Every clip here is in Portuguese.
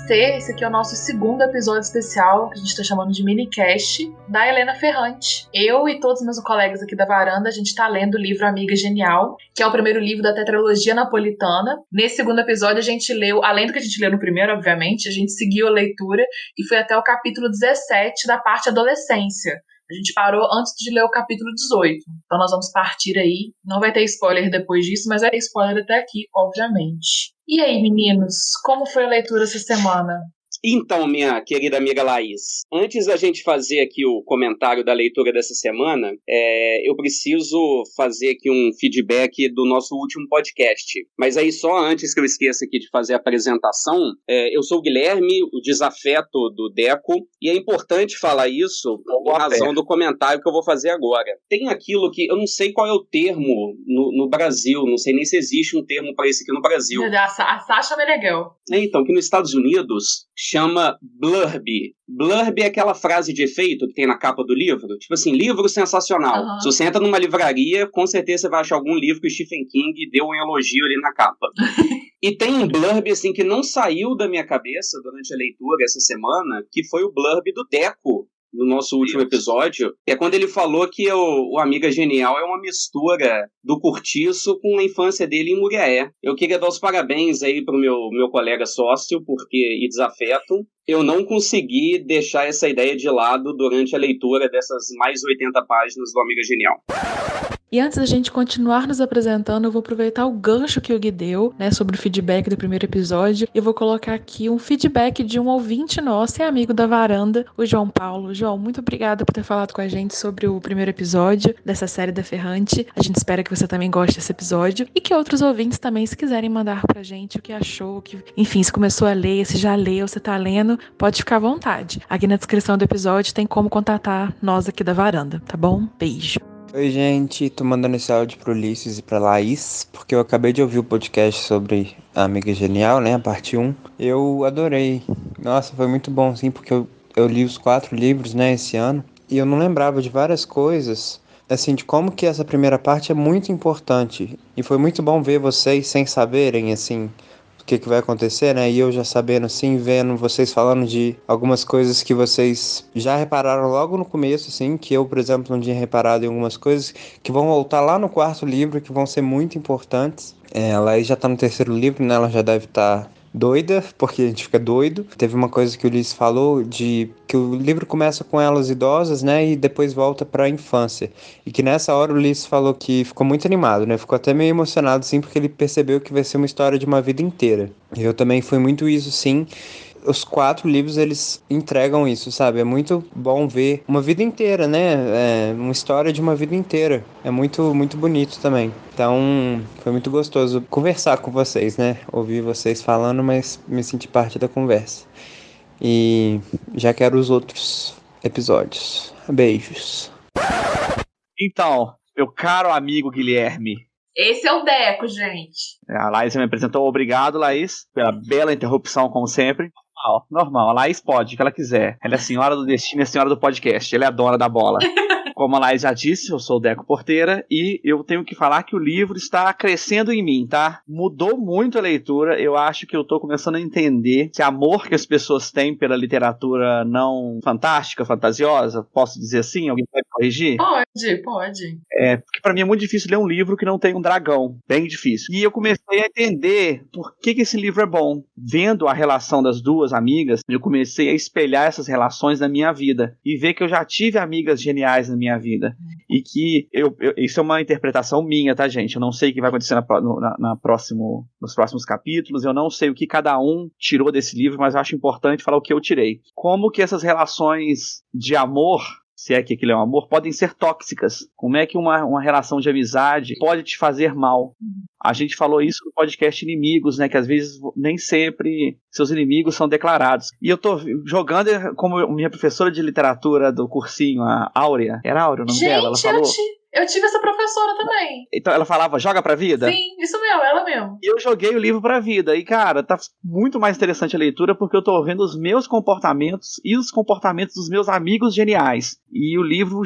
conhecer, esse aqui é o nosso segundo episódio especial, que a gente está chamando de minicast, da Helena Ferrante. Eu e todos os meus colegas aqui da varanda, a gente está lendo o livro Amiga Genial, que é o primeiro livro da tetralogia napolitana. Nesse segundo episódio, a gente leu, além do que a gente leu no primeiro, obviamente, a gente seguiu a leitura e foi até o capítulo 17 da parte adolescência. A gente parou antes de ler o capítulo 18. Então nós vamos partir aí. Não vai ter spoiler depois disso, mas vai ter spoiler até aqui, obviamente. E aí, meninos, como foi a leitura essa semana? Então, minha querida amiga Laís, antes da gente fazer aqui o comentário da leitura dessa semana, eu preciso fazer aqui um feedback do nosso último podcast. Mas aí, só antes que eu esqueça aqui de fazer a apresentação, eu sou o Guilherme, o desafeto do Deco, e é importante falar isso por razão do comentário que eu vou fazer agora. Tem aquilo que, eu não sei qual é o termo no Brasil, não sei nem se existe um termo para isso aqui no Brasil. A Sasha Meneghel. Então, que nos Estados Unidos chama blurb. Blurb é aquela frase de efeito que tem na capa do livro. Tipo assim, livro sensacional. Uhum. Se você entra numa livraria, com certeza você vai achar algum livro que o Stephen King deu um elogio ali na capa. E tem um blurb assim que não saiu da minha cabeça durante a leitura essa semana, que foi o blurb do Deco, no nosso último episódio, é quando ele falou que o Amiga Genial é uma mistura do Curtiço com a infância dele em Muriaé. Eu queria dar os parabéns aí pro meu colega sócio, e desafeto. Eu não consegui deixar essa ideia de lado durante a leitura dessas mais 80 páginas do Amiga Genial. E antes da gente continuar nos apresentando, eu vou aproveitar o gancho que o Gui deu, sobre o feedback do primeiro episódio. Eu vou colocar aqui um feedback de um ouvinte nosso e amigo da varanda, o João Paulo. João, muito obrigada por ter falado com a gente sobre o primeiro episódio dessa série da Ferrante. A gente espera que você também goste desse episódio e que outros ouvintes também, se quiserem mandar pra gente o que achou, enfim, se começou a ler, se já leu, se tá lendo, pode ficar à vontade. Aqui na descrição do episódio tem como contatar nós aqui da varanda, tá bom? Beijo. Oi, gente, tô mandando esse áudio pro Ulisses e pra Laís, porque eu acabei de ouvir o podcast sobre a Amiga Genial, a parte 1. Eu adorei. Nossa, foi muito bom, sim, porque eu li os 4 livros, esse ano, e eu não lembrava de várias coisas, assim, de como que essa primeira parte é muito importante. E foi muito bom ver vocês sem saberem, assim, o que vai acontecer, e eu já sabendo, assim, vendo vocês falando de algumas coisas que vocês já repararam logo no começo, assim, que eu, por exemplo, não tinha reparado em algumas coisas que vão voltar lá no 4º livro, que vão ser muito importantes. A Laís já tá no 3º livro, ela já deve estar doida, porque a gente fica doido. Teve uma coisa que o Ulisses falou, de que o livro começa com elas idosas, e depois volta para a infância. E que nessa hora o Ulisses falou que ficou muito animado, ficou até meio emocionado, sim, porque ele percebeu que vai ser uma história de uma vida inteira. E eu também fui muito isso, sim. Os 4 livros, eles entregam isso, sabe? É muito bom ver uma vida inteira, uma história de uma vida inteira. É muito, muito bonito também. Então, foi muito gostoso conversar com vocês, Ouvir vocês falando, mas me senti parte da conversa. E já quero os outros episódios. Beijos. Então, meu caro amigo Guilherme. Esse é o Deco, gente. A Laís me apresentou. Obrigado, Laís, pela bela interrupção, como sempre. Normal. A Laís pode, o que ela quiser. Ela é a senhora do destino, é a senhora do podcast. Ela é a dona da bola. Como a Laís já disse, eu sou o Deco Porteira e eu tenho que falar que o livro está crescendo em mim, tá? Mudou muito a leitura. Eu acho que eu tô começando a entender esse amor que as pessoas têm pela literatura não fantástica, fantasiosa. Posso dizer assim? Alguém pode corrigir? Pode. Porque pra mim é muito difícil ler um livro que não tem um dragão. Bem difícil. E eu comecei a entender por que esse livro é bom. Vendo a relação das duas amigas, eu comecei a espelhar essas relações na minha vida e ver que eu já tive amigas geniais na minha vida. E que isso é uma interpretação minha, tá, gente? Eu não sei o que vai acontecer nos próximos capítulos, eu não sei o que cada um tirou desse livro, mas eu acho importante falar o que eu tirei. Como que essas relações de amor, se é que aquilo é um amor, podem ser tóxicas. Como é que uma relação de amizade pode te fazer mal? A gente falou isso no podcast Inimigos, que às vezes nem sempre seus inimigos são declarados. E eu tô jogando como minha professora de literatura do cursinho, a Áurea. Era Áurea o nome dela? Ela falou. Eu tive essa professora também. Então ela falava, joga pra vida? Sim, isso mesmo, ela mesmo. E eu joguei o livro pra vida. E, cara, tá muito mais interessante a leitura porque eu tô vendo os meus comportamentos e os comportamentos dos meus amigos geniais. E o livro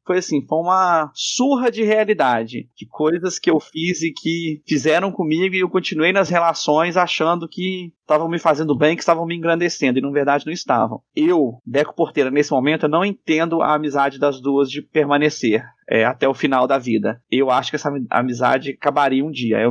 foi assim, foi uma surra de realidade. De coisas que eu fiz e que fizeram comigo, e eu continuei nas relações achando que estavam me fazendo bem, que estavam me engrandecendo, e na verdade não estavam. Eu, Deco Porteira, nesse momento, eu não entendo a amizade das duas de permanecer até o final da vida. Eu acho que essa amizade acabaria um dia. É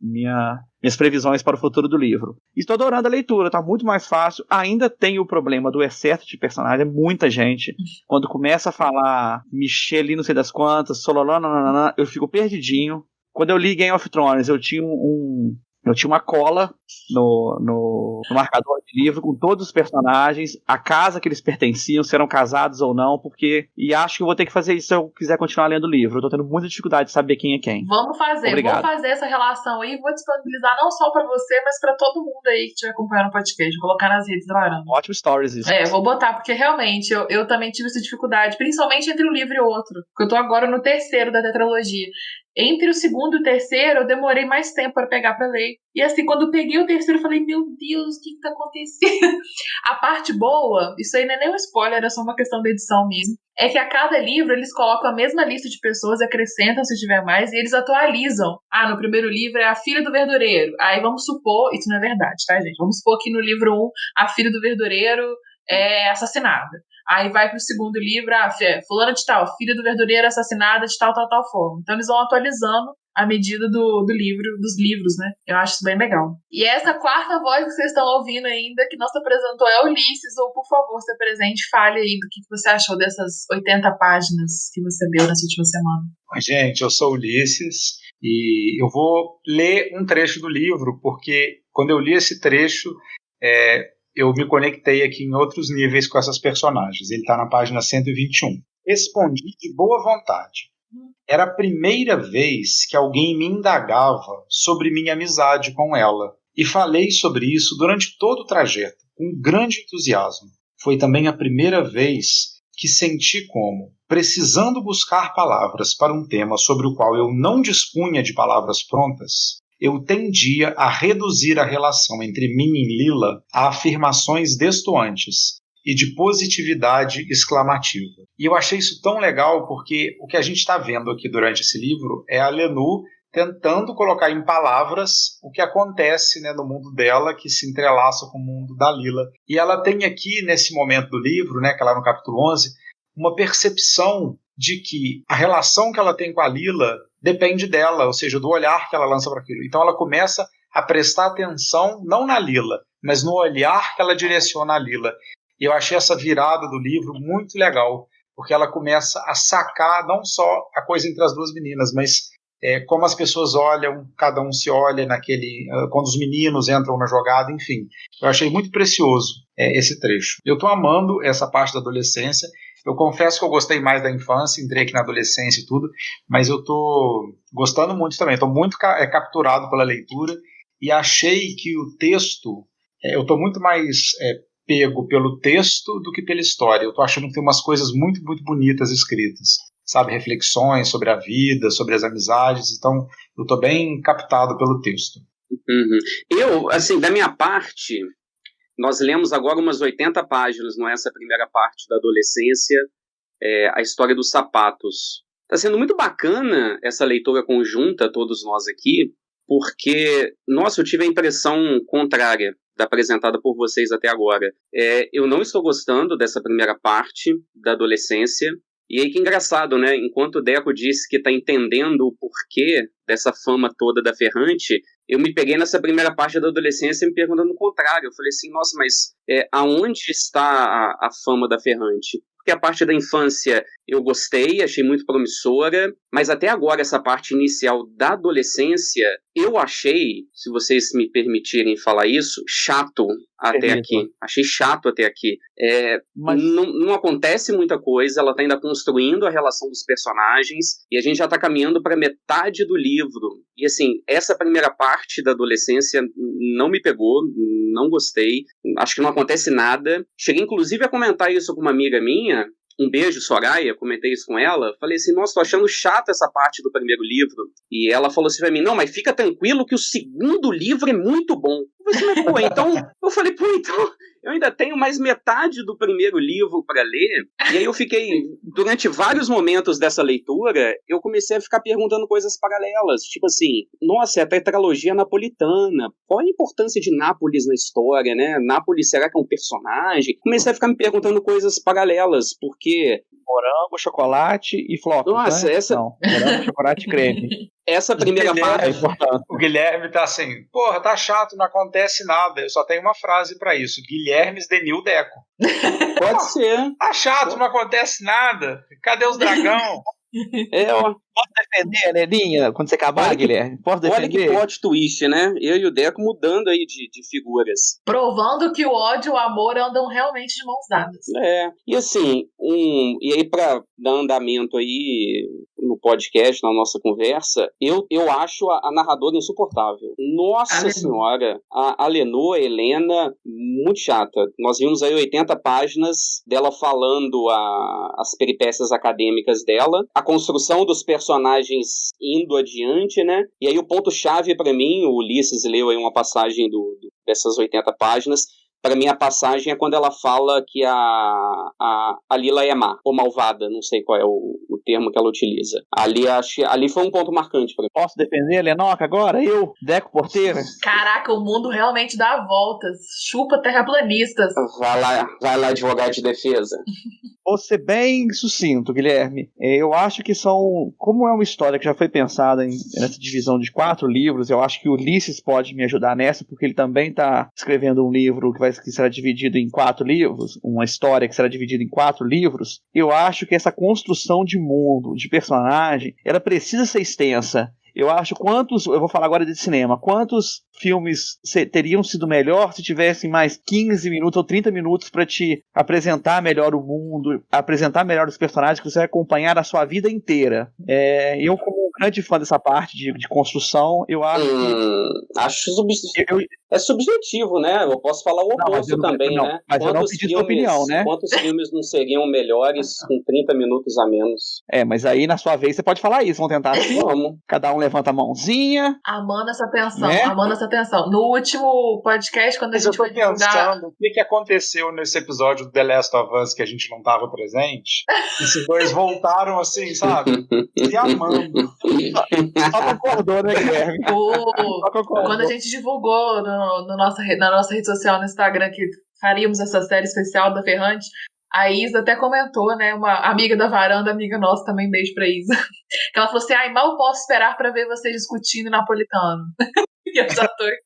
minhas previsões para o futuro do livro. Estou adorando a leitura, tá muito mais fácil. Ainda tem o problema do excesso de personagem, é muita gente. Quando começa a falar Michelle, não sei das quantas, Sololana, eu fico perdidinho. Quando eu li Game of Thrones, eu tinha uma cola no marcador de livro com todos os personagens, a casa que eles pertenciam, se eram casados ou não, e acho que eu vou ter que fazer isso se eu quiser continuar lendo o livro. Eu tô tendo muita dificuldade de saber quem é quem. Vamos fazer essa relação aí, vou disponibilizar não só pra você, mas pra todo mundo aí que estiver acompanhando o podcast, vou colocar nas redes da Varanda. Ótimo stories isso. Vou botar, porque realmente eu também tive essa dificuldade, principalmente entre um livro e outro, porque eu tô agora no terceiro da tetralogia. Entre o segundo e o terceiro, eu demorei mais tempo para pegar para ler. E assim, quando eu peguei o terceiro, eu falei, meu Deus, o que tá acontecendo? A parte boa, isso aí não é nem um spoiler, é só uma questão de edição mesmo, é que a cada livro eles colocam a mesma lista de pessoas, acrescentam se tiver mais, e eles atualizam. No primeiro livro é a filha do verdureiro. Aí vamos supor, isso não é verdade, tá, gente? Vamos supor que no livro 1, a filha do verdureiro é assassinada. Aí vai pro segundo livro, fulana de tal, filha do verdureiro assassinada de tal forma. Então eles vão atualizando à medida dos livros, né? Eu acho isso bem legal. E essa quarta voz que vocês estão ouvindo ainda, que nos apresentou é Ulisses, ou por favor, se apresente, fale aí do que você achou dessas 80 páginas que você leu nessa última semana. Oi, gente, eu sou Ulisses e eu vou ler um trecho do livro, porque quando eu li esse trecho, eu me conectei aqui em outros níveis com essas personagens. Ele está na página 121. Respondi de boa vontade. Era a primeira vez que alguém me indagava sobre minha amizade com ela. E falei sobre isso durante todo o trajeto, com grande entusiasmo. Foi também a primeira vez que senti como, precisando buscar palavras para um tema sobre o qual eu não dispunha de palavras prontas, eu tendia a reduzir a relação entre mim e Lila a afirmações destoantes e de positividade exclamativa. E eu achei isso tão legal porque o que a gente está vendo aqui durante esse livro é a Lenú tentando colocar em palavras o que acontece, né, no mundo dela, que se entrelaça com o mundo da Lila. E ela tem aqui, nesse momento do livro, né, que é lá no capítulo 11, uma percepção de que a relação que ela tem com a Lila depende dela, ou seja, do olhar que ela lança para aquilo. Então ela começa a prestar atenção não na Lila, mas no olhar que ela direciona a Lila. E eu achei essa virada do livro muito legal, porque ela começa a sacar não só a coisa entre as duas meninas, mas como as pessoas olham, cada um se olha quando os meninos entram na jogada, enfim. Eu achei muito precioso esse trecho. Eu estou amando essa parte da adolescência. Eu confesso que eu gostei mais da infância, entrei aqui na adolescência e tudo, mas eu estou gostando muito também. Estou muito capturado pela leitura e achei que o texto, eu estou muito mais pego pelo texto do que pela história. Eu estou achando que tem umas coisas muito, muito bonitas escritas, sabe? Reflexões sobre a vida, sobre as amizades. Então, eu estou bem captado pelo texto. Uhum. Eu, assim, da minha parte, nós lemos agora umas 80 páginas, não é essa primeira parte da adolescência, a história dos sapatos. Está sendo muito bacana essa leitura conjunta, todos nós aqui, porque, nossa, eu tive a impressão contrária da apresentada por vocês até agora. Eu não estou gostando dessa primeira parte da adolescência. E aí que engraçado, né? Enquanto o Deco disse que está entendendo o porquê dessa fama toda da Ferrante, eu me peguei nessa primeira parte da adolescência me perguntando o contrário. Eu falei assim, nossa, mas aonde está a fama da Ferrante? Porque a parte da infância eu gostei, achei muito promissora, mas até agora essa parte inicial da adolescência, eu achei, se vocês me permitirem falar isso, chato até aqui. Achei chato até aqui. Mas não acontece muita coisa, ela está ainda construindo a relação dos personagens, e a gente já está caminhando para metade do livro. E assim, essa primeira parte da adolescência não me pegou, não gostei, acho que não acontece nada. Cheguei inclusive a comentar isso com uma amiga minha, um beijo, Soraya, comentei isso com ela, falei assim, nossa, tô achando chato essa parte do primeiro livro. E ela falou assim pra mim, não, mas fica tranquilo que o segundo livro é muito bom. Eu falei, pô, então eu ainda tenho mais metade do primeiro livro para ler. E aí eu fiquei, durante vários momentos dessa leitura, eu comecei a ficar perguntando coisas paralelas. Tipo assim, nossa, é a tetralogia napolitana. Qual a importância de Nápoles na história, né? Nápoles, será que é um personagem? Comecei a ficar me perguntando coisas paralelas, porque... Morango, chocolate e flocos, nossa, né? essa... Não, morango, chocolate e creme. Essa primeira parte... O Guilherme tá assim, porra, tá chato, não acontece nada. Eu só tenho uma frase pra isso. Guilherme Denil Deco. Pode ser. Tá chato, não acontece nada. Cadê os dragão? Posso defender a Nelinha quando você acabar, Guilherme? Posso defender? Olha que plot twist, né? Eu e o Deco mudando aí de figuras. Provando que o ódio e o amor andam realmente de mãos dadas. E assim, e aí pra dar andamento aí no podcast, na nossa conversa, eu acho a narradora insuportável. Nossa Senhora, a Lenor, a Helena, muito chata. Nós vimos aí 80 páginas dela falando as peripécias acadêmicas dela, a construção dos personagens indo adiante, né? E aí o ponto-chave pra mim, o Ulisses leu aí uma passagem dessas 80 páginas. Para mim, a passagem é quando ela fala que a Lila é má, ou malvada, não sei qual é o termo que ela utiliza. Ali foi um ponto marcante para mim. Posso defender a Lenoca agora? Eu, Deco Porteira? Caraca, o mundo realmente dá voltas. Chupa terraplanistas. Vai lá, advogado de defesa. Vou ser bem sucinto, Guilherme. Eu acho que como é uma história que já foi pensada nessa divisão de 4 livros, eu acho que o Ulisses pode me ajudar nessa, porque ele também está escrevendo um livro que será dividido em 4 livros, uma história que será dividida em 4 livros. Eu acho que essa construção de mundo, de personagem, ela precisa ser extensa. Eu vou falar agora de cinema, quantos filmes teriam sido melhor se tivessem mais 15 minutos ou 30 minutos para te apresentar melhor o mundo, apresentar melhor os personagens que você vai acompanhar a sua vida inteira. Eu, como um grande fã dessa parte de construção, eu acho que... É subjetivo, né? Eu posso falar o oposto também, né? Mas eu não pedi sua opinião, né? Quantos filmes não seriam melhores com 30 minutos a menos? Mas aí na sua vez você pode falar isso, vamos tentar assim? Vamos. Cada um levanta a mãozinha. Amando essa tensão, No último podcast, quando a gente foi pensando o que aconteceu nesse episódio do The Last of Us que a gente não estava presente. Esses dois voltaram assim, sabe? Se amando. Só concordou, né, Guilherme? Quando a gente divulgou na nossa rede social, no Instagram, que faríamos essa série especial da Ferrante, a Isa até comentou, né, uma amiga da varanda, amiga nossa também, beijo pra Isa, que ela falou assim, mal posso esperar pra ver vocês discutindo napolitano. E os atores,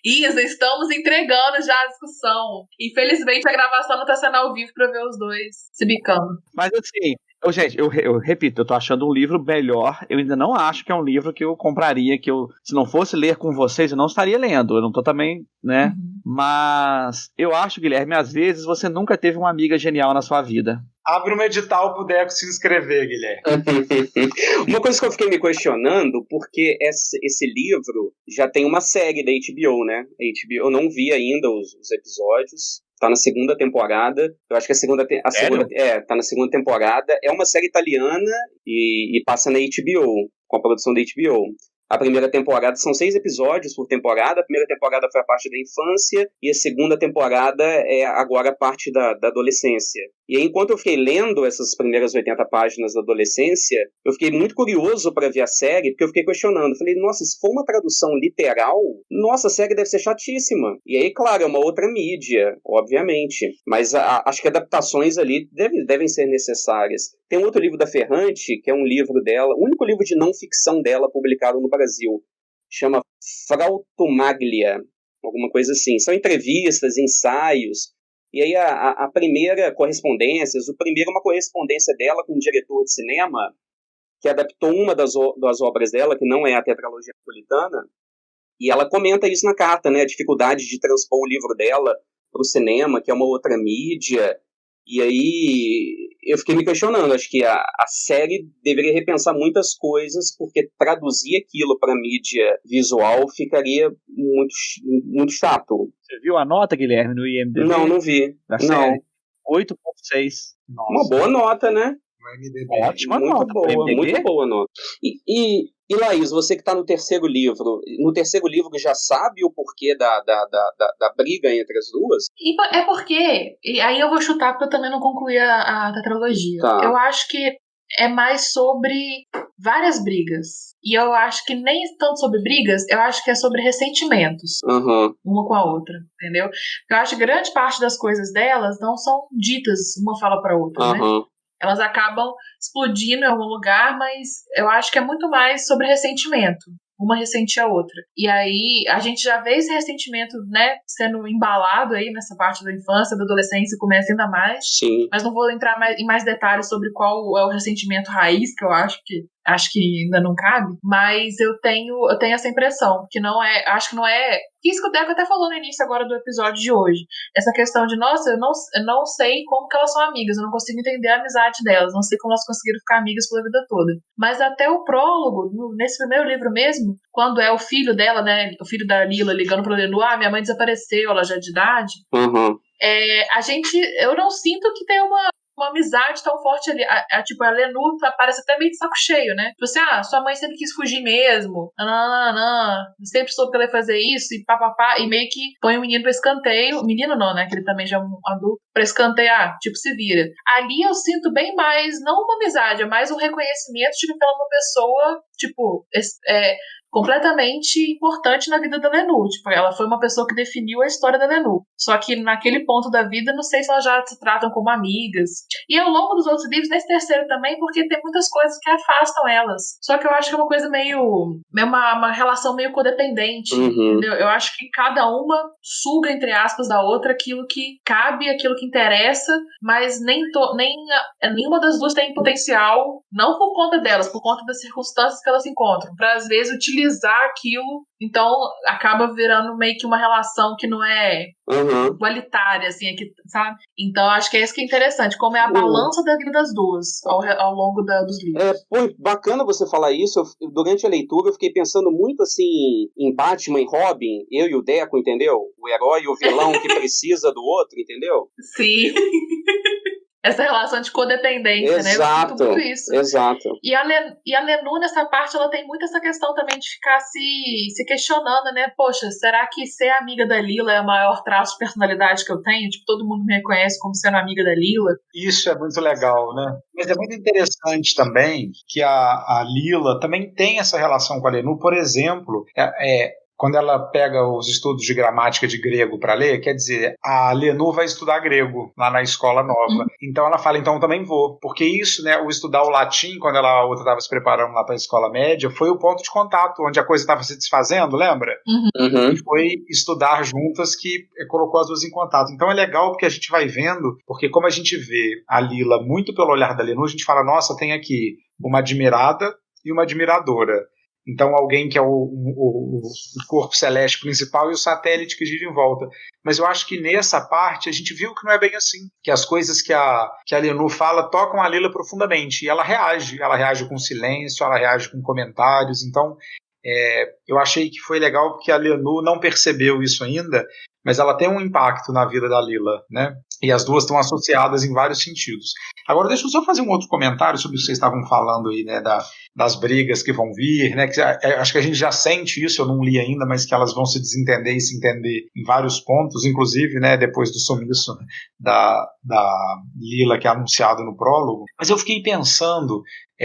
Isa, estamos entregando já a discussão. Infelizmente a gravação não tá sendo ao vivo pra ver os dois se bicando. Mas assim, gente, eu repito, eu tô achando um livro melhor. Eu ainda não acho que é um livro que eu compraria, se não fosse ler com vocês, eu não estaria lendo. Eu não tô também, né? Uhum. Mas eu acho, Guilherme, às vezes você nunca teve uma amiga genial na sua vida. Abre um edital pro Deco se inscrever, Guilherme. Uma coisa que eu fiquei me questionando, porque esse livro já tem uma série da HBO, né? Eu não vi ainda os episódios. Tá na segunda temporada. Eu acho que tá na segunda temporada. É uma série italiana e passa na HBO, com a produção da HBO. A primeira temporada são 6 episódios por temporada. A primeira temporada foi a parte da infância e a segunda temporada é agora a parte da adolescência. E aí, enquanto eu fiquei lendo essas primeiras 80 páginas da adolescência, eu fiquei muito curioso para ver a série, porque eu fiquei questionando. Falei, nossa, se for uma tradução literal, nossa, a série deve ser chatíssima. E aí, claro, é uma outra mídia, obviamente. Mas acho que adaptações ali devem ser necessárias. Tem um outro livro da Ferrante, que é um livro dela, o único livro de não ficção dela publicado no Brasil. Chama Frautomaglia, alguma coisa assim. São entrevistas, ensaios. E aí a primeira correspondência, uma correspondência dela com um diretor de cinema, que adaptou uma das obras dela, que não é a tetralogia napolitana, e ela comenta isso na carta, né? A dificuldade de transpor o livro dela para o cinema, que é uma outra mídia. E aí eu fiquei me questionando, acho que a série deveria repensar muitas coisas, porque traduzir aquilo para mídia visual ficaria muito, muito chato. Você viu a nota, Guilherme, no IMDb? Não vi. Da série? 8.6. Uma boa nota, né? Ótima muito nota. boa, muito boa nota. E Laís, você que está no terceiro livro já sabe o porquê da briga entre as duas? É porque, e aí eu vou chutar porque eu também não concluí a tetralogia. Tá. Eu acho que é mais sobre várias brigas. E eu acho que nem tanto sobre brigas, eu acho que é sobre ressentimentos. Uma com a outra, entendeu? Eu acho que grande parte das coisas delas não são ditas uma fala pra outra, né? Elas acabam explodindo em algum lugar, mas eu acho que é muito mais sobre ressentimento. Uma ressente a outra. E aí, a gente já vê esse ressentimento, né, sendo embalado aí nessa parte da infância, da adolescência, começa ainda mais. Sim. Mas não vou entrar em mais detalhes sobre qual é o ressentimento raiz, que eu acho que ainda não cabe, mas eu tenho essa impressão, que não é, acho que não é, isso que o Deco até falou no início agora do episódio de hoje, essa questão de, nossa, eu não sei como que elas são amigas, eu não consigo entender a amizade delas, não sei como elas conseguiram ficar amigas pela vida toda, mas até o prólogo, nesse primeiro livro mesmo, quando é o filho dela, né, o filho da Lila ligando pra Lenu, minha mãe desapareceu, ela já é de idade, eu não sinto que tem uma amizade tão forte ali. Tipo, a Lenu parece até meio de saco cheio, né? Tipo assim, sua mãe sempre quis fugir mesmo. Sempre soube que ela ia fazer isso e papapá. E meio que põe o menino pra escanteio. Menino não, né? Que ele também já é um adulto. Pra escantear, tipo, se vira. Ali eu sinto bem mais, não uma amizade, é mais um reconhecimento de que ela é uma pessoa, tipo, completamente importante na vida da Lenu. Tipo, ela foi uma pessoa que definiu a história da Lenu. Só que naquele ponto da vida, não sei se elas já se tratam como amigas. E ao longo dos outros livros, nesse terceiro também, porque tem muitas coisas que afastam elas. Só que eu acho que é uma coisa meio... uma relação meio codependente, entendeu? Eu acho que cada uma suga, entre aspas, da outra aquilo que cabe, aquilo que interessa, mas nenhuma das duas tem potencial, não por conta delas, por conta das circunstâncias que elas se encontram, pra às vezes utilizar aquilo, então acaba virando meio que uma relação que não é igualitária, assim, aqui, sabe? Então acho que é isso que é interessante, como é a balança da vida das duas ao longo dos livros. Bacana você falar isso. Durante a leitura eu fiquei pensando muito assim em Batman e Robin, eu e o Deco, entendeu? O herói e o vilão que precisa do outro, entendeu? Sim. Essa relação de codependência, exato, né? Eu sinto muito isso. Exato. E a Lenu, nessa parte, ela tem muito essa questão também de ficar se questionando, né? Poxa, será que ser amiga da Lila é o maior traço de personalidade que eu tenho? Tipo, todo mundo me reconhece como sendo amiga da Lila. Isso é muito legal, né? Mas é muito interessante também que a Lila também tem essa relação com a Lenu. Por exemplo, quando ela pega os estudos de gramática de grego para ler, quer dizer, a Lenu vai estudar grego lá na escola nova. Então ela fala, então eu também vou. Porque isso, né, o estudar o latim, quando a outra estava se preparando lá para a escola média, foi o ponto de contato, onde a coisa estava se desfazendo, lembra? E foi estudar juntas que colocou as duas em contato. Então é legal porque a gente vai vendo, porque como a gente vê a Lila muito pelo olhar da Lenu, a gente fala, nossa, tem aqui uma admirada e uma admiradora. Então alguém que é o corpo celeste principal e o satélite que gira em volta. Mas eu acho que nessa parte a gente viu que não é bem assim. Que as coisas que a Lenu fala tocam a Lila profundamente. E ela reage. Ela reage com silêncio, ela reage com comentários. Então eu achei que foi legal porque a Lenu não percebeu isso ainda, mas ela tem um impacto na vida da Lila, né? E as duas estão associadas em vários sentidos. Agora deixa eu só fazer um outro comentário sobre o que vocês estavam falando aí, né, das brigas que vão vir, né? Acho que a gente já sente isso, eu não li ainda, mas que elas vão se desentender e se entender em vários pontos, inclusive, né, depois do sumiço da Lila, que é anunciado no prólogo. Mas eu fiquei pensando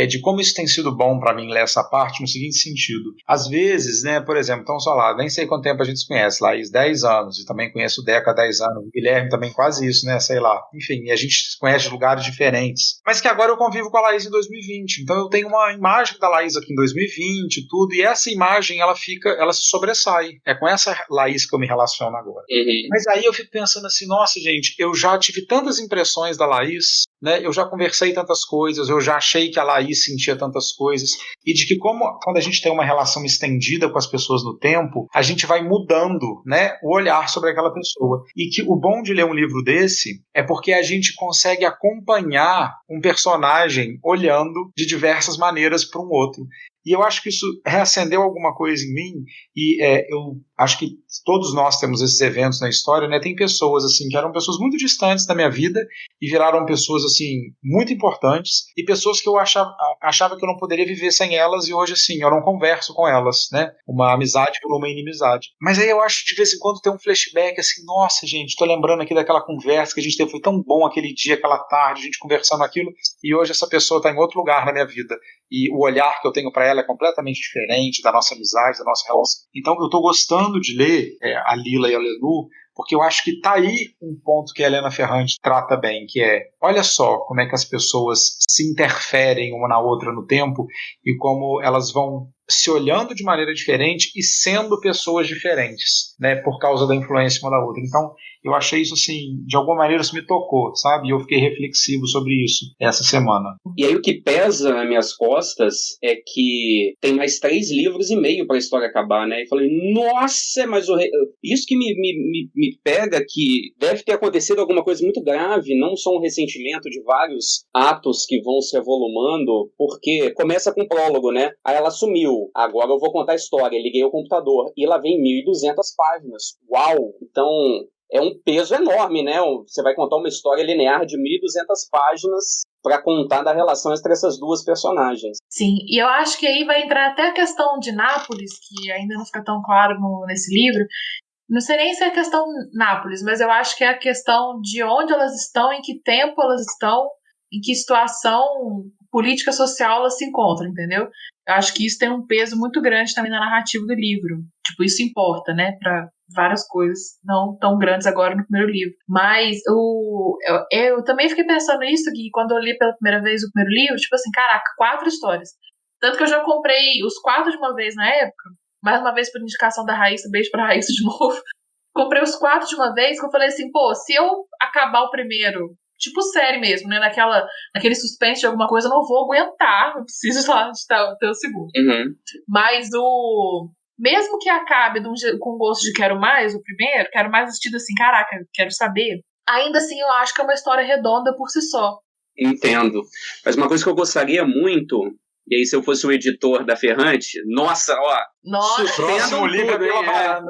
de como isso tem sido bom para mim ler essa parte no seguinte sentido. Às vezes, né, por exemplo, então, sei lá, nem sei quanto tempo a gente se conhece, Laís, 10 anos, e também conheço o Deca há 10 anos, o Guilherme também quase isso, né, sei lá. Enfim, e a gente se conhece de lugares diferentes. Mas que agora eu convivo com a Laís em 2020, então eu tenho uma imagem da Laís aqui em 2020 e tudo, e essa imagem, ela se sobressai. É com essa Laís que eu me relaciono agora. Mas aí eu fico pensando assim, nossa, gente, eu já tive tantas impressões da Laís, né, eu já conversei tantas coisas, eu já achei que a Laís sentia tantas coisas, e de que quando a gente tem uma relação estendida com as pessoas no tempo, a gente vai mudando, né, o olhar sobre aquela pessoa. E que o bom de ler um livro desse é porque a gente consegue acompanhar um personagem olhando de diversas maneiras para um outro. E eu acho que isso reacendeu alguma coisa em mim, e eu acho que todos nós temos esses eventos na história, né? Tem pessoas assim que eram pessoas muito distantes da minha vida e viraram pessoas assim muito importantes, e pessoas que eu achava que eu não poderia viver sem elas, e hoje assim eu não converso com elas, né? Uma amizade por uma inimizade. Mas aí eu acho que de vez em quando tem um flashback assim, nossa gente, tô lembrando aqui daquela conversa que a gente teve, foi tão bom aquele dia, aquela tarde, a gente conversando aquilo, e hoje essa pessoa está em outro lugar na minha vida, e o olhar que eu tenho para ela é completamente diferente da nossa amizade, da nossa relação. Então eu estou gostando de ler a Lila e a Lenu, porque eu acho que está aí um ponto que a Helena Ferrante trata bem, que é, olha só como é que as pessoas se interferem uma na outra no tempo, e como elas vão se olhando de maneira diferente e sendo pessoas diferentes, né, por causa da influência uma da outra. Então, eu achei isso assim, de alguma maneira isso me tocou, sabe? E eu fiquei reflexivo sobre isso essa semana. E aí o que pesa nas minhas costas é que tem mais 3 livros e meio para a história acabar, né? E falei, nossa, mas isso que me pega, que deve ter acontecido alguma coisa muito grave, não só um ressentimento de vários atos que vão se avolumando, porque começa com o prólogo, né? Aí ela sumiu, agora eu vou contar a história, liguei o computador, e lá vem 1.200 páginas. Uau! Então é um peso enorme, né? Você vai contar uma história linear de 1.200 páginas para contar da relação entre essas duas personagens. Sim, e eu acho que aí vai entrar até a questão de Nápoles, que ainda não fica tão claro nesse livro. Não sei nem se é a questão Nápoles, mas eu acho que é a questão de onde elas estão, em que tempo elas estão, em que situação política social elas se encontram, entendeu? Eu acho que isso tem um peso muito grande também na narrativa do livro. Tipo, isso importa, né, para várias coisas, não tão grandes agora no primeiro livro. Mas eu também fiquei pensando nisso, que quando eu li pela primeira vez o primeiro livro, tipo assim, caraca, 4 histórias. Tanto que eu já comprei os 4 de uma vez na época, mais uma vez por indicação da Raíssa, beijo pra Raíssa de novo. Comprei os 4 de uma vez, que eu falei assim, pô, se eu acabar o primeiro, tipo série mesmo, né, naquele suspense de alguma coisa, eu não vou aguentar, eu preciso lá ter o segundo. Uhum. Mas mesmo que acabe com gosto de quero mais, o primeiro, quero mais vestido assim, caraca, quero saber, ainda assim eu acho que é uma história redonda por si só. Entendo. Mas uma coisa que eu gostaria muito, e aí se eu fosse o editor da Ferrante, nossa, suspendam tudo,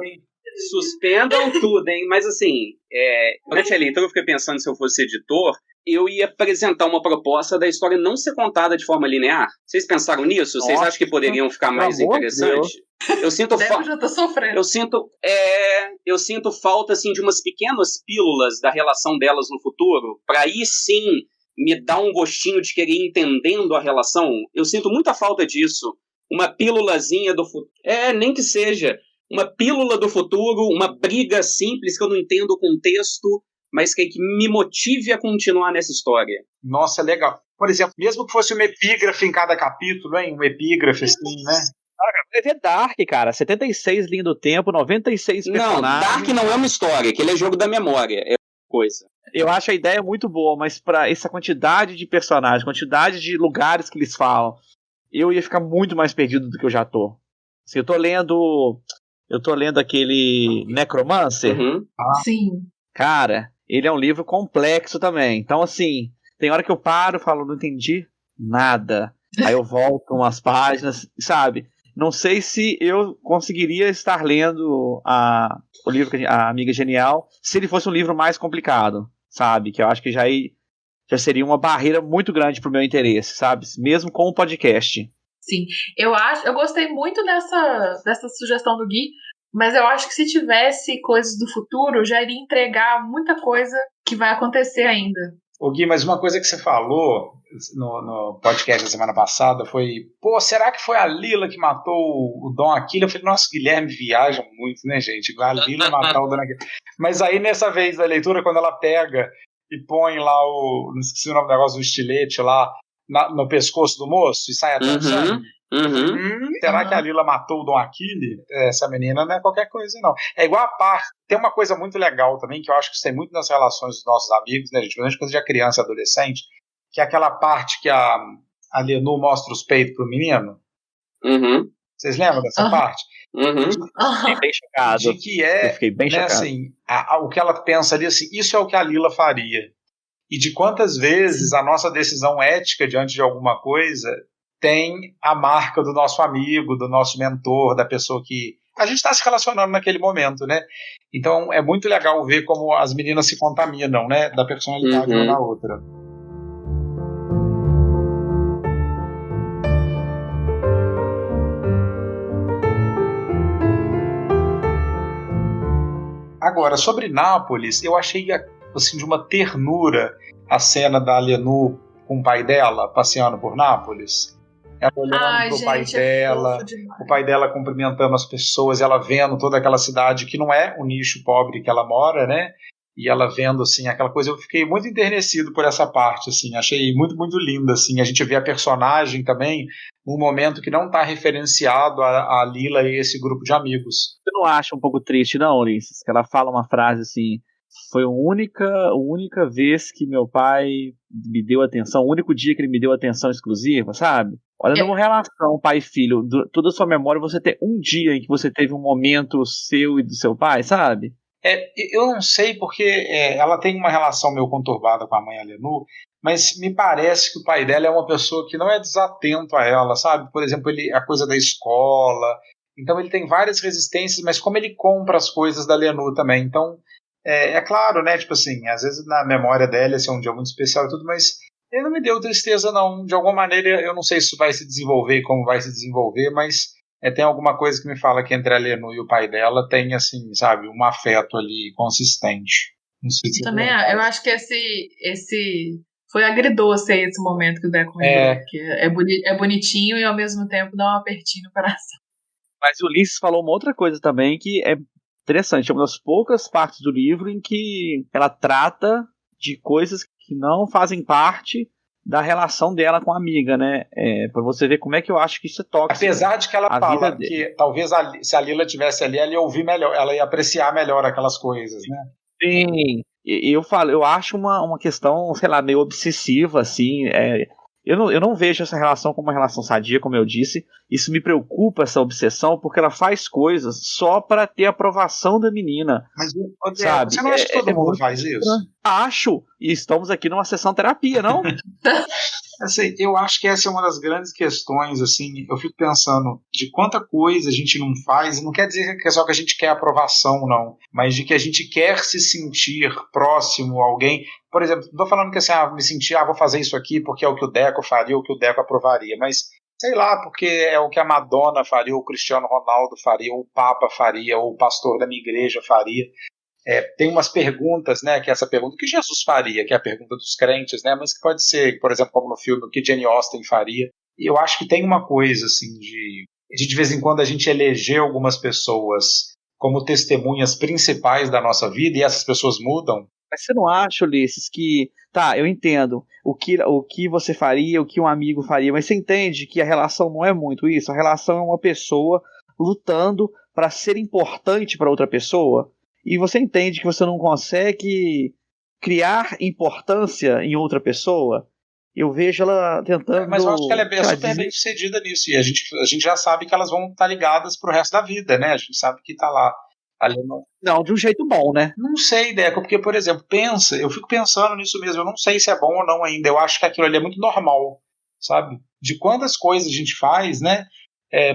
hein? Suspendam tudo, hein? Mas assim, durante a leitura eu fiquei pensando, se eu fosse editor, eu ia apresentar uma proposta da história não ser contada de forma linear. Vocês pensaram nisso? Vocês acham que poderiam ficar mais interessante? Eu sinto eu sinto falta assim de umas pequenas pílulas da relação delas no futuro, para aí sim me dar um gostinho de querer ir entendendo a relação. Eu sinto muita falta disso. Uma pílulazinha do futuro. Nem que seja uma pílula do futuro, uma briga simples que eu não entendo o contexto, mas que me motive a continuar nessa história. Nossa, legal. Por exemplo, mesmo que fosse uma epígrafe em cada capítulo, hein? Uma epígrafe assim, né? É Dark, cara. 76 linha do tempo, 96 personagens. Não, Dark não é uma história, que ele é jogo da memória, é coisa. Eu acho a ideia muito boa, mas para essa quantidade de personagens, quantidade de lugares que eles falam, eu ia ficar muito mais perdido do que eu já tô. Assim, eu tô lendo aquele Necromancer. Uhum. Sim. Cara, ele é um livro complexo também. Então, assim, tem hora que eu paro e falo, não entendi nada. Aí eu volto umas páginas, sabe? Não sei se eu conseguiria estar lendo o livro A Amiga Genial se ele fosse um livro mais complicado, sabe? Que eu acho que já seria uma barreira muito grande pro meu interesse, sabe? Mesmo com o podcast. Sim, eu gostei muito dessa sugestão do Gui, mas eu acho que se tivesse coisas do futuro, já iria entregar muita coisa que vai acontecer ainda. Ô Gui, mas uma coisa que você falou no podcast da semana passada foi, pô, será que foi a Lila que matou o Dom Aquila? Eu falei, nossa, Guilherme viaja muito, né, gente? A Lila matar o Dom Aquila. Mas aí, nessa vez da leitura, quando ela pega e põe lá não esqueci o nome do negócio, do estilete lá, no pescoço do moço, e sai até o sangue. Será que a Lila matou o Dom Aquile? Essa menina não é qualquer coisa, não. É igual a parte. Tem uma coisa muito legal também, que eu acho que isso tem muito nas relações dos nossos amigos, né, gente? Quando a gente é criança e adolescente, que é aquela parte que a Lenu mostra os peitos pro menino. Vocês lembram dessa parte? Fiquei bem chocado. De que eu fiquei bem chocado. Assim, o que ela pensa ali, assim, isso é o que a Lila faria. E de quantas vezes a nossa decisão ética diante de alguma coisa tem a marca do nosso amigo, do nosso mentor, da pessoa que a gente está se relacionando naquele momento, né? Então é muito legal ver como as meninas se contaminam, né? Da personalidade uma da outra. Agora, sobre Nápoles, eu achei assim, de uma ternura a cena da Lenu com o pai dela, passeando por Nápoles. Ela olhando pro pai dela, o pai dela cumprimentando as pessoas, ela vendo toda aquela cidade que não é o nicho pobre que ela mora, né? E ela vendo, assim, aquela coisa, eu fiquei muito enternecido por essa parte, assim, achei muito, muito linda, assim, a gente vê a personagem também num momento que não está referenciado a Lila e esse grupo de amigos. Você não acha um pouco triste, não, Ulisses? Que ela fala uma frase assim: foi a única vez que meu pai me deu atenção, o único dia que ele me deu atenção exclusiva, sabe? Olha, numa relação pai e filho, toda a sua memória, você ter um dia em que você teve um momento seu e do seu pai, sabe? Eu não sei porque ela tem uma relação meio conturbada com a mãe Lenu, mas me parece que o pai dela é uma pessoa que não é desatento a ela, sabe? Por exemplo, a coisa da escola, então ele tem várias resistências, mas como ele compra as coisas da Lenu também, então é claro, né? Tipo assim, às vezes na memória dela esse é um dia muito especial e tudo, mas ele não me deu tristeza não, de alguma maneira eu não sei se isso vai se desenvolver, como vai se desenvolver, mas tem alguma coisa que me fala que entre a Lenu e o pai dela tem, assim, sabe, um afeto ali consistente. Não sei se também, eu acho que esse foi agridoce aí esse momento que o Deco lembrou, porque é bonitinho e ao mesmo tempo dá um apertinho no coração. Mas o Ulisses falou uma outra coisa também que é interessante, é uma das poucas partes do livro em que ela trata de coisas que não fazem parte da relação dela com a amiga, né? Pra você ver como é que eu acho que isso é tóxico. Apesar de que ela fala que talvez se a Lila tivesse ali, ela ia ouvir melhor, ela ia apreciar melhor aquelas coisas, né? Sim, eu acho uma questão, sei lá, meio obsessiva, assim, eu não vejo essa relação como uma relação sadia, como eu disse. Isso me preocupa, essa obsessão, porque ela faz coisas só para ter a aprovação da menina. Mas, sabe, você não acha que todo mundo faz isso? Acho, e estamos aqui numa sessão terapia, não? Assim, eu acho que essa é uma das grandes questões, assim, eu fico pensando de quanta coisa a gente não faz, e não quer dizer que é só que a gente quer aprovação, não, mas de que a gente quer se sentir próximo a alguém. Por exemplo, não estou falando que assim, me sentir, vou fazer isso aqui porque é o que o Deco faria, ou o que o Deco aprovaria, mas sei lá, porque é o que a Madonna faria, ou o Cristiano Ronaldo faria, ou o Papa faria, ou o pastor da minha igreja faria. Tem umas perguntas, né, que é essa pergunta que Jesus faria, que é a pergunta dos crentes, né, mas que pode ser, por exemplo, como no filme, o que Jane Austen faria. E eu acho que tem uma coisa, assim, de vez em quando a gente eleger algumas pessoas como testemunhas principais da nossa vida, e essas pessoas mudam. Mas você não acha, Ulisses, que... Tá, eu entendo o que você faria, o que um amigo faria, mas você entende que a relação não é muito isso? A relação é uma pessoa lutando para ser importante para outra pessoa? E você entende que você não consegue criar importância em outra pessoa? Eu vejo ela tentando... Mas eu acho que ela é super bem sucedida nisso. E a gente já sabe que elas vão estar ligadas pro resto da vida, né? A gente sabe que tá lá. Não, de um jeito bom, né? Não sei, Deco, porque, por exemplo, eu fico pensando nisso mesmo. Eu não sei se é bom ou não ainda. Eu acho que aquilo ali é muito normal, sabe? De quantas coisas a gente faz, né?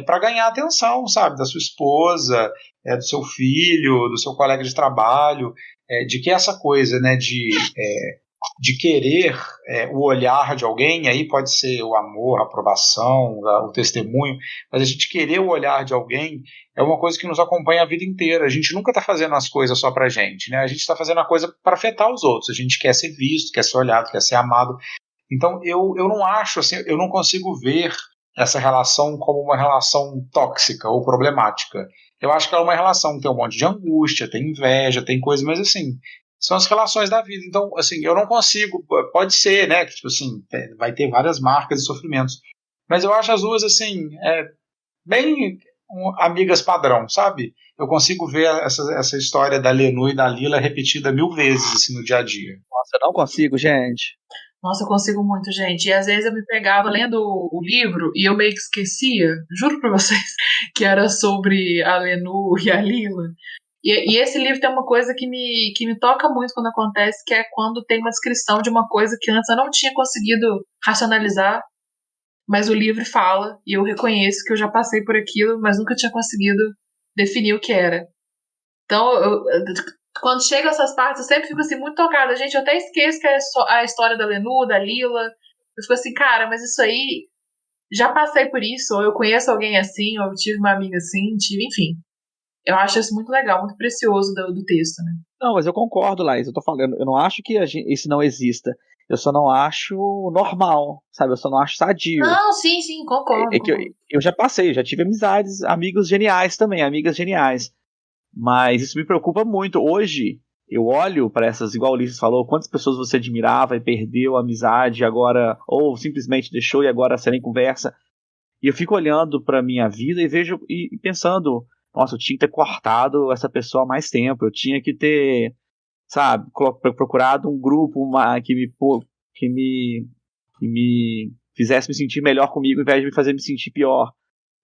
Para ganhar atenção, sabe? Da sua esposa, do seu filho, do seu colega de trabalho, de que essa coisa, né? De querer o olhar de alguém, aí pode ser o amor, a aprovação, o testemunho, mas a gente querer o olhar de alguém é uma coisa que nos acompanha a vida inteira. A gente nunca está fazendo as coisas só pra gente, né? A gente está fazendo a coisa para afetar os outros. A gente quer ser visto, quer ser olhado, quer ser amado. Então eu não acho, assim, eu não consigo ver essa relação como uma relação tóxica ou problemática. Eu acho que é uma relação que tem um monte de angústia, tem inveja, tem coisa, mas assim, são as relações da vida. Então, assim, eu não consigo, pode ser, né, que tipo assim, vai ter várias marcas e sofrimentos, mas eu acho as duas, assim, bem amigas padrão, sabe? Eu consigo ver essa história da Lenu e da Lila repetida 1000 vezes, assim, no dia a dia. Nossa, eu não consigo, gente. Nossa, eu consigo muito, gente. E às vezes eu me pegava lendo o livro e eu meio que esquecia, juro pra vocês, que era sobre a Lenu e a Lila. E esse livro tem uma coisa que me toca muito quando acontece, que é quando tem uma descrição de uma coisa que antes eu não tinha conseguido racionalizar. mas o livro fala, e eu reconheço que eu já passei por aquilo, mas nunca tinha conseguido definir o que era. Então, quando chega essas partes, eu sempre fico assim, muito tocada. Gente, eu até esqueço que é a história da Lenu, da Lila. Eu fico assim, cara, mas isso aí, já passei por isso, ou eu conheço alguém assim, ou eu tive uma amiga assim, enfim. Eu acho isso muito legal, muito precioso do texto, né? Não, mas eu concordo, Laís. Eu tô falando, eu não acho que isso não exista. Eu só não acho normal, sabe? Eu só não acho sadio. Não, sim, concordo. É que eu já passei, já tive amizades, amigos geniais também, amigas geniais. Mas isso me preocupa muito. Hoje, eu olho para essas, igual o Ulisses falou, quantas pessoas você admirava e perdeu a amizade agora, ou simplesmente deixou e agora você nem conversa. E eu fico olhando para minha vida e vejo e pensando, nossa, eu tinha que ter cortado essa pessoa há mais tempo, eu tinha que ter, sabe, procurado um grupo que me fizesse me sentir melhor comigo, ao invés de me fazer me sentir pior,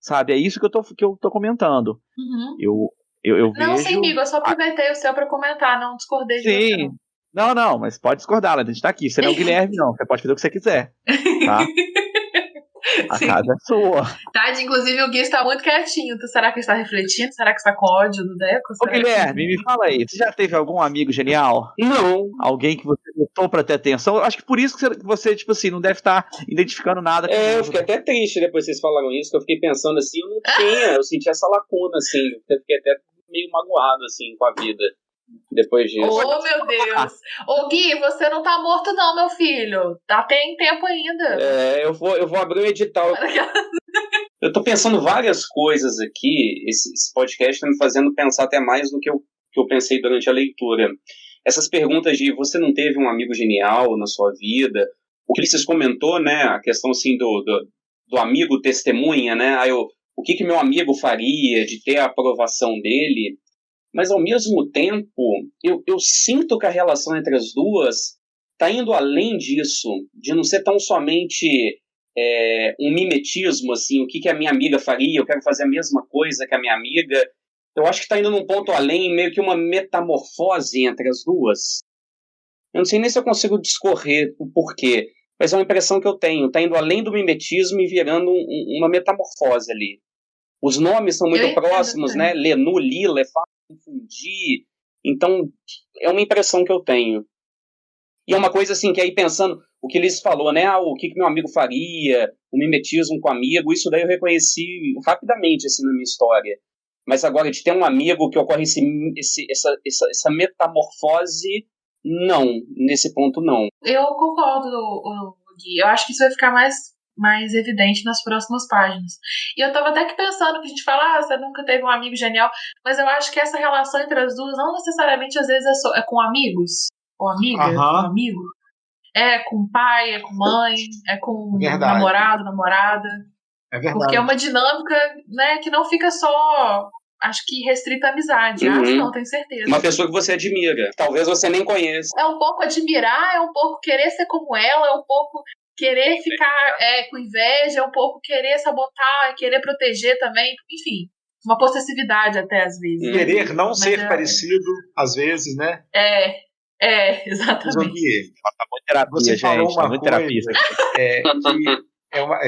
sabe? É isso que eu tô comentando. Uhum. Eu não, vejo... sem amigo, eu só aproveitei o seu pra comentar, não discordei de você, não. Não, mas pode discordar, a gente tá aqui. Você não é o Guilherme, não. Você pode fazer o que você quiser, tá? A casa é sua. Tade, inclusive o Gui está muito quietinho. Será que ele está refletindo? Será que está com ódio do Deco? Ô, Guilherme, me fala aí. Você já teve algum amigo genial? Não. Alguém que você lutou pra ter atenção? Eu acho que por isso que você, tipo assim, não deve estar identificando nada. Eu fiquei até triste depois que vocês falaram isso, que eu fiquei pensando assim, eu senti essa lacuna, assim, eu fiquei até meio magoado, assim, com a vida, depois disso. Oh, meu Deus! Ô, Gui, você não tá morto não, meu filho. Tem tempo ainda. Eu vou abrir o edital. Eu tô pensando várias coisas aqui, esse podcast tá me fazendo pensar até mais do que eu pensei durante a leitura. Essas perguntas de você não teve um amigo genial na sua vida, o que Ulisses comentou, né, a questão assim do amigo testemunha, né, o que meu amigo faria de ter a aprovação dele, mas ao mesmo tempo eu sinto que a relação entre as duas está indo além disso, de não ser tão somente um mimetismo, assim, o que a minha amiga faria, eu quero fazer a mesma coisa que a minha amiga. Eu acho que está indo num ponto além, meio que uma metamorfose entre as duas. Eu não sei nem se eu consigo discorrer o porquê, mas é uma impressão que eu tenho. Está indo além do mimetismo e virando uma metamorfose ali. Os nomes são muito próximos, né? Lenu, Lila, é fácil confundir. Então, é uma impressão que eu tenho. E é uma coisa assim, que aí pensando, o que eles falou, né? O que meu amigo faria, o mimetismo com amigo, isso daí eu reconheci rapidamente, assim, na minha história. Mas agora, de ter um amigo que ocorre essa metamorfose, não. Nesse ponto, não. Eu concordo, Gui. Eu acho que isso vai ficar mais evidente nas próximas páginas. E eu tava até que pensando que a gente fala, você nunca teve um amigo genial, mas eu acho que essa relação entre as duas não necessariamente às vezes é com amigos, ou amiga, com amigo. É com pai, é com mãe, é com namorado, namorada. É verdade. Porque é uma dinâmica, né, que não fica só, acho que restrita à amizade. Não, tenho certeza. Uma pessoa que você admira, talvez você nem conheça. É um pouco admirar, é um pouco querer ser como ela, é um pouco querer ficar com inveja, é um pouco querer sabotar, querer proteger também, enfim, uma possessividade até às vezes. Querer não ser parecido, às vezes, né? Exatamente. Tá muito terapia, você gente, falou uma muito coisa terapia. que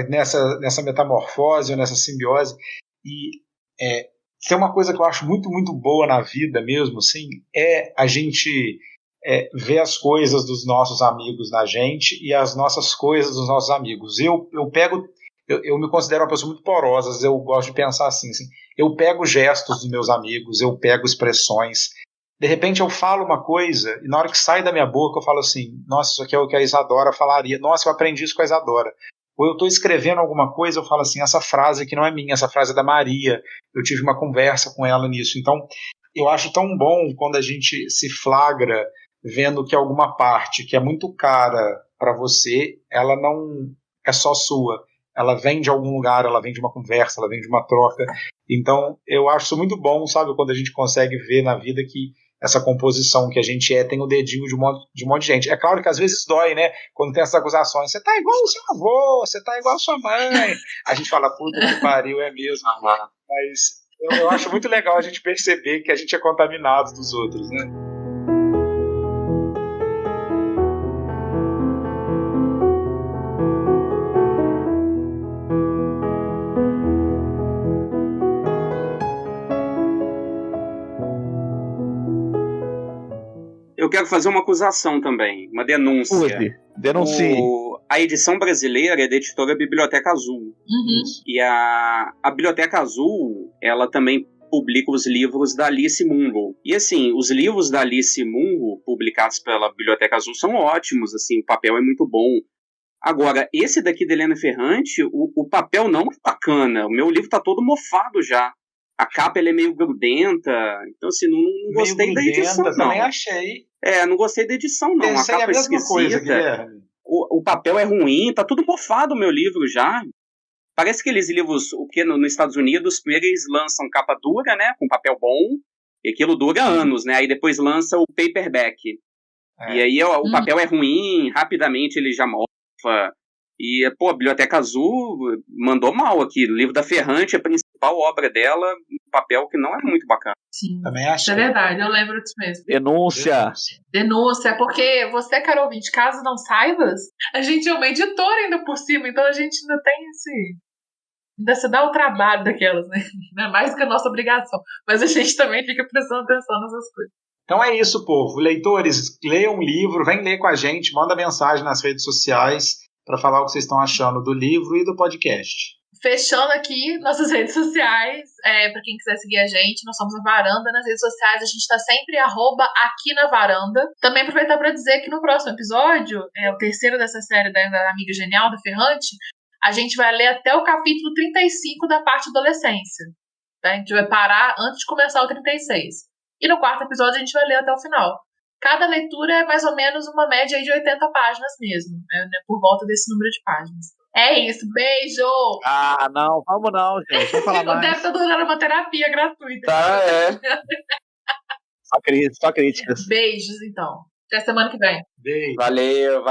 nessa metamorfose, ou nessa simbiose, e tem uma coisa que eu acho muito, muito boa na vida mesmo, assim, é a gente ver as coisas dos nossos amigos na gente e as nossas coisas dos nossos amigos. Eu me considero uma pessoa muito porosa, eu gosto de pensar assim, eu pego gestos dos meus amigos, eu pego expressões, de repente eu falo uma coisa e na hora que sai da minha boca eu falo assim, nossa, isso aqui é o que a Isadora falaria, nossa, eu aprendi isso com a Isadora. Ou eu estou escrevendo alguma coisa, eu falo assim, essa frase aqui não é minha, essa frase é da Maria, eu tive uma conversa com ela nisso. Então, eu acho tão bom quando a gente se flagra vendo que alguma parte que é muito cara para você, ela não é só sua. Ela vem de algum lugar, ela vem de uma conversa, ela vem de uma troca. Então, eu acho isso muito bom, sabe, quando a gente consegue ver na vida que essa composição que a gente tem o dedinho de um monte de gente. É claro que às vezes dói, né? Quando tem essas acusações. Você tá igual o seu avô, você tá igual a sua mãe. A gente fala, puta que pariu, é mesmo. Mas eu acho muito legal a gente perceber que a gente é contaminado dos outros, né? quero fazer uma acusação também, uma denúncia. Use, denuncie. A edição brasileira é da editora Biblioteca Azul. E a Biblioteca Azul, ela também publica os livros da Alice Munro. E assim, os livros da Alice Munro, publicados pela Biblioteca Azul, são ótimos, assim, o papel é muito bom. Agora, esse daqui da Helena Ferrante, o papel não é bacana. O meu livro tá todo mofado já. A capa ela é meio grudenta. Então, assim, não gostei da edição, não. Também achei. Não gostei da edição, não. Pensei a capa a mesma esquisita. coisa, Guilherme. O papel é ruim, tá tudo mofado o meu livro já. Parece aqueles livros, o que nos Estados Unidos, primeiro eles lançam capa dura, né, com papel bom, e aquilo dura anos, né, aí depois lança o paperback. E aí o papel é ruim, rapidamente ele já mofa. E, pô, a Biblioteca Azul mandou mal aqui. O livro da Ferrante, a principal obra dela, um papel que não é muito bacana. Sim, também achei. É verdade, eu lembro disso mesmo. Denúncia, porque você, Carol ouvinte, caso não saibas, a gente é uma editora ainda por cima, então a gente ainda tem ainda se dá o trabalho daquelas, né? Não é mais do que a nossa obrigação. Mas a gente também fica prestando atenção nessas coisas. Então é isso, povo. Leitores, leiam um livro, vem ler com a gente, manda mensagem nas redes sociais para falar o que vocês estão achando do livro e do podcast. Fechando aqui nossas redes sociais, para quem quiser seguir a gente, nós somos a Varanda nas redes sociais, a gente está sempre @aqui na varanda. Também aproveitar para dizer que no próximo episódio, o terceiro dessa série da Amiga Genial, da Ferrante, a gente vai ler até o capítulo 35 da parte adolescência. Tá? A gente vai parar antes de começar o 36. E no quarto episódio a gente vai ler até o final. Cada leitura é mais ou menos uma média aí de 80 páginas mesmo, né? Por volta desse número de páginas. É isso, beijo! Ah, não, vamos não, gente. Vamos falar mais. Deve estar dando uma terapia gratuita. Só críticas. Beijos, então. Até semana que vem. Beijo. Valeu.